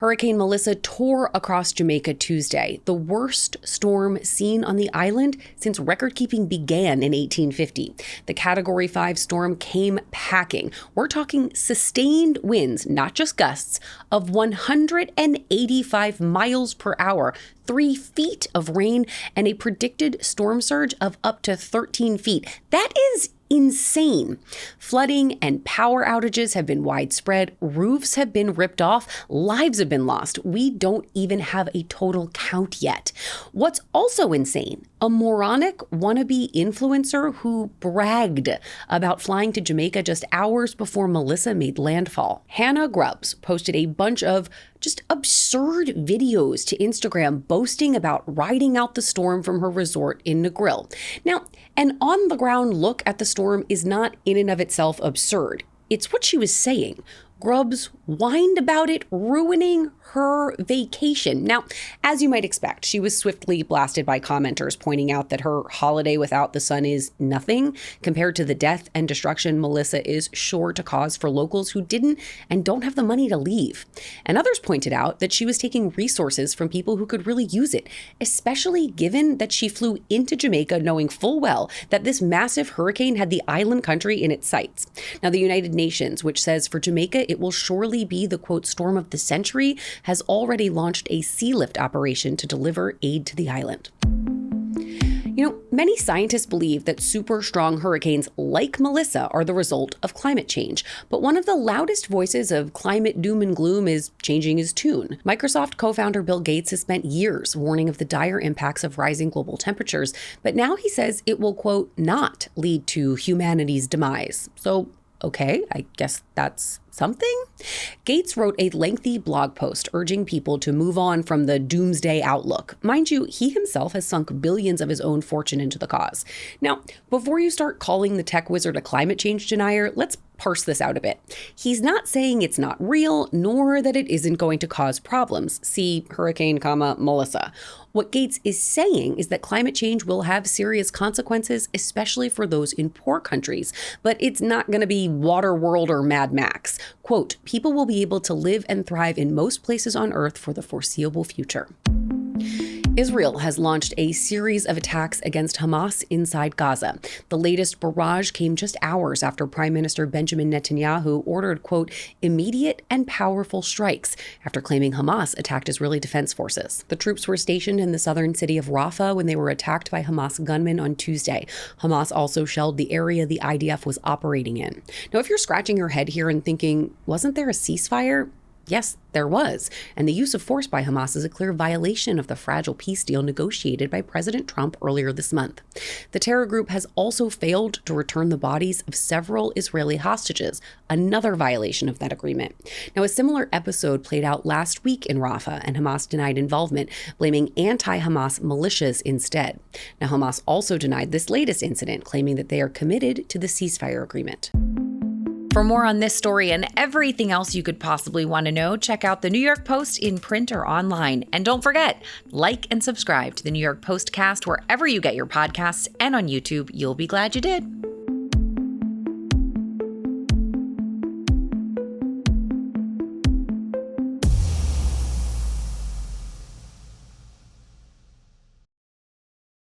Hurricane Melissa tore across Jamaica Tuesday, the worst storm seen on the island since record-keeping began in 1850. The Category 5 storm came packing. We're talking sustained winds, not just gusts, of 185 miles per hour, 3 feet of rain, and a predicted storm surge of up to 13 feet. That is insane. Flooding and power outages have been widespread. Roofs have been ripped off. Lives have been lost. We don't even have a total count yet. What's also insane, a moronic wannabe influencer who bragged about flying to Jamaica just hours before Melissa made landfall. Hannah Grubbs posted a bunch of just absurd videos to Instagram boasting about riding out the storm from her resort in Negril. Now, an on-the-ground look at the storm is not in and of itself absurd. It's what she was saying. Grubbs whined about it ruining her vacation. Now, as you might expect, she was swiftly blasted by commenters pointing out that her holiday without the sun is nothing compared to the death and destruction Melissa is sure to cause for locals who didn't and don't have the money to leave. And others pointed out that she was taking resources from people who could really use it, especially given that she flew into Jamaica knowing full well that this massive hurricane had the island country in its sights. Now, the United Nations, which says for Jamaica it will surely be the, quote, storm of the century, has already launched a sea lift operation to deliver aid to the island. You know, many scientists believe that super strong hurricanes like Melissa are the result of climate change. But one of the loudest voices of climate doom and gloom is changing his tune. Microsoft co-founder Bill Gates has spent years warning of the dire impacts of rising global temperatures, but now he says it will, quote, not lead to humanity's demise. So, okay, I guess that's something? Gates wrote a lengthy blog post urging people to move on from the doomsday outlook. Mind you, he himself has sunk billions of his own fortune into the cause. Now, before you start calling the tech wizard a climate change denier, let's parse this out a bit. He's not saying it's not real, nor that it isn't going to cause problems. See Hurricane, Melissa. What Gates is saying is that climate change will have serious consequences, especially for those in poor countries, but it's not going to be Waterworld or Mad Max. Quote, people will be able to live and thrive in most places on Earth for the foreseeable future. Israel has launched a series of attacks against Hamas inside Gaza. The latest barrage came just hours after Prime Minister Benjamin Netanyahu ordered, quote, immediate and powerful strikes after claiming Hamas attacked Israeli defense forces. The troops were stationed in the southern city of Rafah when they were attacked by Hamas gunmen on Tuesday. Hamas also shelled the area the IDF was operating in. Now, if you're scratching your head here and thinking, wasn't there a ceasefire? Yes, there was, and the use of force by Hamas is a clear violation of the fragile peace deal negotiated by President Trump earlier this month. The terror group has also failed to return the bodies of several Israeli hostages, another violation of that agreement. Now, a similar episode played out last week in Rafah, and Hamas denied involvement, blaming anti-Hamas militias instead. Now, Hamas also denied this latest incident, claiming that they are committed to the ceasefire agreement. For more on this story and everything else you could possibly want to know, check out the New York Post in print or online. And don't forget, like and subscribe to the New York POSTcast wherever you get your podcasts, and on YouTube. You'll be glad you did.